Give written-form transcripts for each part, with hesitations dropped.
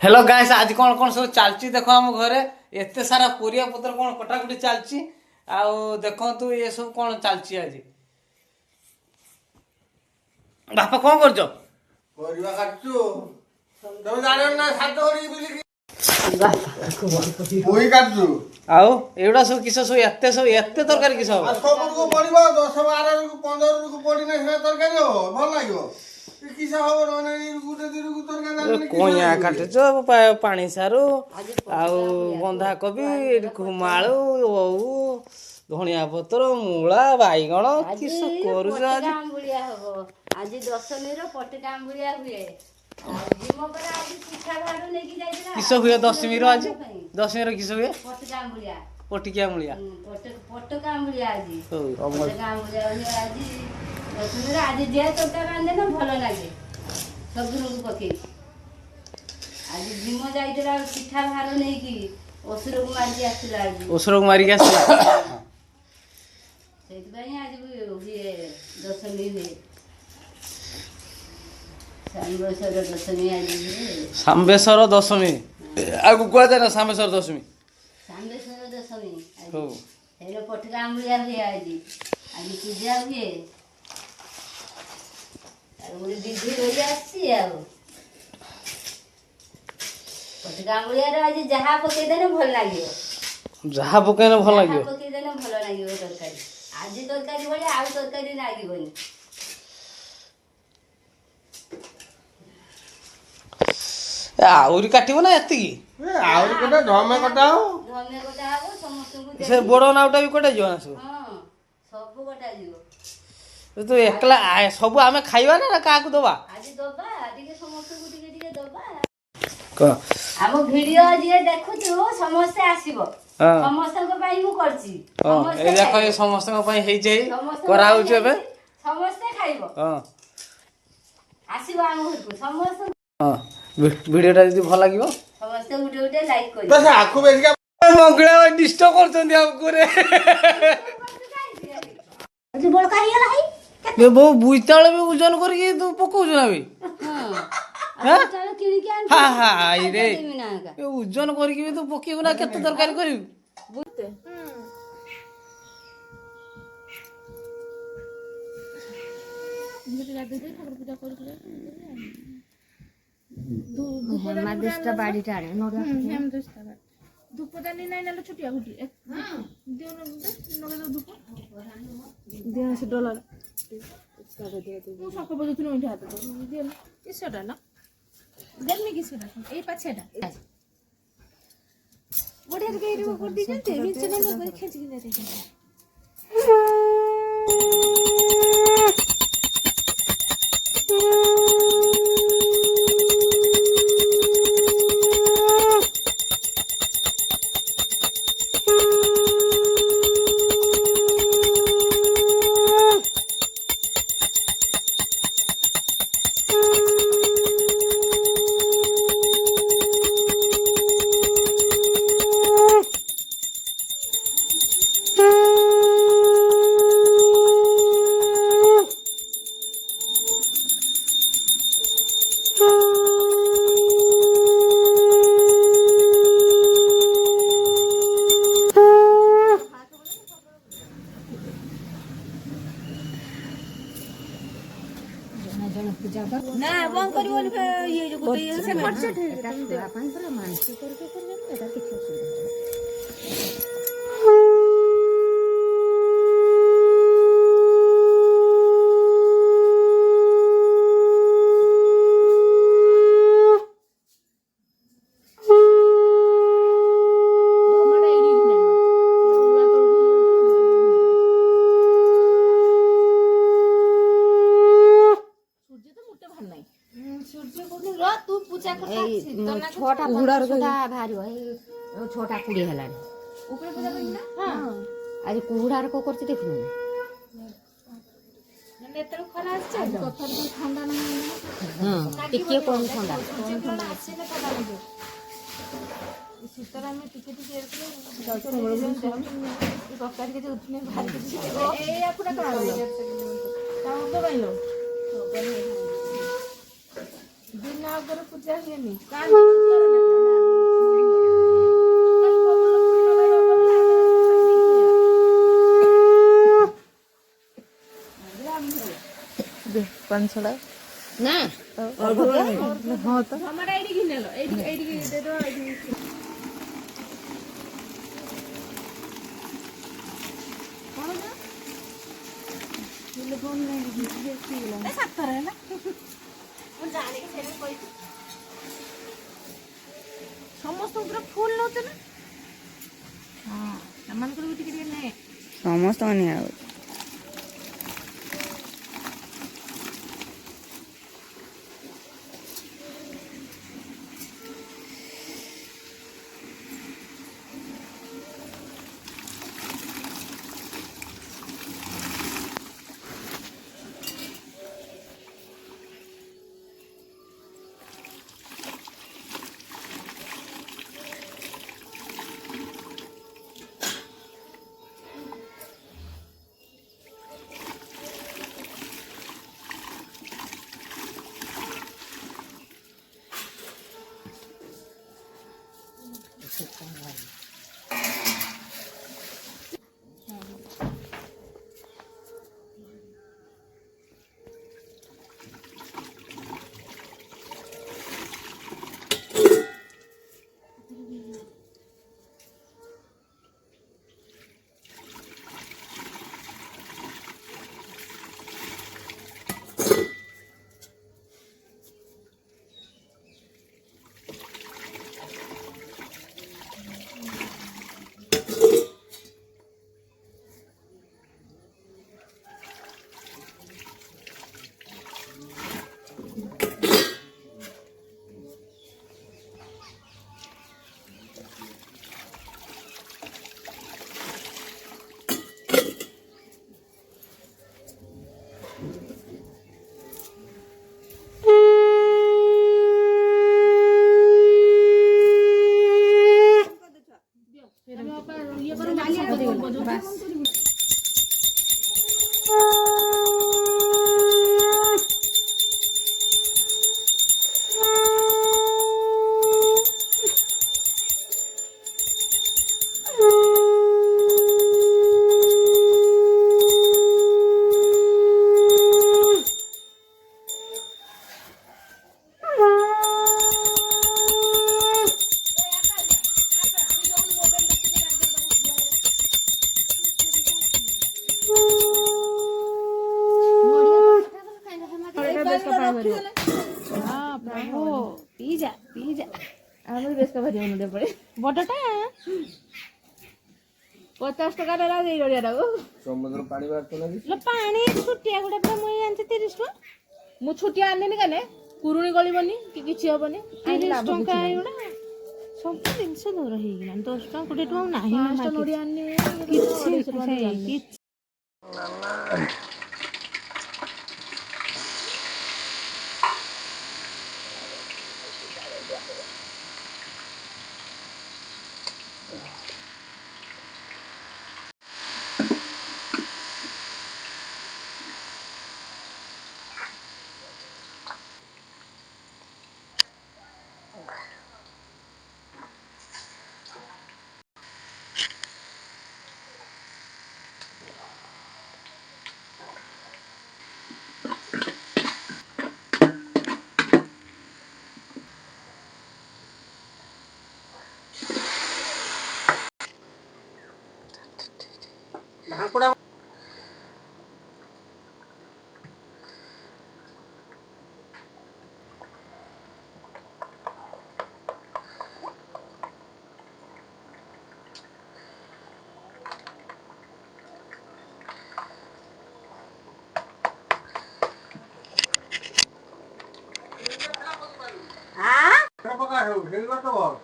hello guys आज कौन कौन सब चलची देखो हम घरे एते सारा परिया पत्र कौन कटाकुटी चलची आउ देखो तू ये सब कौन चलची आज बापा कौन करजो परिवा काटछु तमे जानो ना सात होरी बिली कोई काटछु आउ एडा सब किस सब एते तरकारी किस हो सब को पड़िबो 10 12 को 15 को पड़ी ना से तरकारी हो भल लागियो किस हो ना गुटे दिन को तरकारी कोया काटजो पानी सारू आउ बंधा कोबी घुमाळू ओऊ धनिया पत्र मूला बाईगण किस करू आज आंबुलिया हबो आज दशमी रो पटका आंबुलिया हुए जिमो पर आज पिठा भाडू नेकी जाइला किस हुए दशमी रो आज दशमी रो किस हुए पटका आंबुलिया पटिकिया मूलिया पटका आंबुलिया आज हो पटका आंबुलिया हुए आज दशमी रो आज जे तोटा रांदे ना भलो लागे सब को पके आज जिमो जाइला पिठा भाडू नेकी ओसुर को मारी आसला आज ओसुर को मारी आसला सेतबाई आज हुए दशमी हुए साम्बेश्वर दशमी आज हुए साम्बेश्वर दशमी आगु कुआ जाना साम्बेश्वर दशमी साम्बेश्वर दशमी हो हेलो पटका आंबुलिया हुए आज पूजा हुए और विधि हो आसी आ पटका आंबुलिया आज जहा पके देने भल लागियो जहा पकेने भल लागियो पके देने भल लागियो तरकारी आज तरकारी भले आउ तरकारी लागिबोनी आउरी काटिबो ना एति आउरी कोटा धमे कटाओ हबो समस्त को से बड़ो नाउटा भी कटा जो ना सब हां सब कटा जिवो तो एकला सब आमे खाइबा ना का को दबा आज दबा टिके समस्त को टिके दबा क हम वीडियो जे देखुछु समस्त आसीबो समस्त को पाई मु करछि ए देखो ये समस्त को पाई हेइ जाई करा होछु एबे समस्त खाइबो हां आसीबो हम को समस्त हां वीडियोटा जदी भल लागिबो समस्त उठे उठे लाइक करि बस आखु बेसी का मंगला डिस्टर्ब करछन हमको रे आज बड़ काई गेला है बे बो बुइताळे भी ओजन करके तू पकौ जना बे हां चलो किणी के आन हां हां आई रे ए ओजन करके भी तू पकेबो ना केते तरकारी करिबो बुझते हेमादेशटा बाड़ी टाणे नोडा हेमादेशटा धूपदानी नाही नाला छुटिया घुटी देव नगे धूप देव से डॉलर तू सको बजे तू नहीं हाथ तो देव किसटा ना देव में किसटा ए पाछेटा बढ़िया के रे कर दी जानते नीचे ना लोग खींच के देते ना बंद करिवल ये जो गोटे ये से खर्च है अपन पर मानसी करके एटा किछ छोटा कुहुड़ार सुधा भारियो ए छोटा कुड़ी हलानी ऊपर पूजा करिना हां आज कुहुड़ार को करछि देखनु ने एतरो खरा आछे कथर भी ठंडा नहीं हां टिके कोन ठंडा आछे ने पता नहीं सुतरा में टिके टिके जाउछ मोर सरकार के उठने भारी ए आपना का ता तो गइलो दिन आगर पूजा हेनी कान ପାଞ୍ଚଶହ ନା ହଁ ତ ଆମର ଏଇଠିକି ନେଲ ଏଇଠିକି ଦେଇଦବା ଏଇଠିକି ସାତର ହେଲା ମୁଁ ଜାଣିକି ସେଇଟା କହିଛି ସମସ୍ତଙ୍କୁ ପୁରା ଫୁଲ ନଉଛ ନା ହଁ ସେମାନଙ୍କର ବି ଟିକେ ଟିକେ ନେ ସମସ୍ତଙ୍କ ନିଆହଉଛି ପିଜା ପିଜା ଆମର ବେଶ ଭାରି ମନେ ପଡେ ବଡଟା 50 ଟଙ୍କା ନେଲା ଦେଇ ଗଡିଆଟାକୁ ସମୁଦ୍ର ପାଣି ବାହାରୁଛ ନା ପାଣି ଛୁଟିଆ ଗୁଡା ପୁରା ମୁଁ ଆଣିଛି 30 ଟଙ୍କା ମୁଁ ଛୁଟିଆ ଆଣିନି କାନେ କୁରୁଣି ଗଳିବନି କି କିଛି ହବନି 30 ଟଙ୍କା ଏଗୁଡା ସବୁ ଜିନିଷ ଦୂର ହେଇଗଲାଣି 10 ଟଙ୍କା 20 ଟଙ୍କା ନାହିଁ ନଡିଆ ଆଣିନି କିଛି ପକା ହେଉ ହେଇଗଲା ତ ଭଲ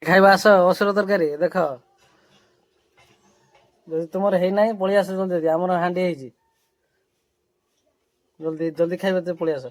ଖାଇବା ଆସ ଅସୁର ତରକାରୀ ଦେଖ ଯଦି ତୁମର ହେଇନାହିଁ ପଳେଇ ଆସ ଜଲ୍ଦି ଆମର ହାଣ୍ଡି ହେଇଛି ଜଲ୍ଦି ଜଲ୍ଦି ଖାଇବା ପଳେଇ ଆସ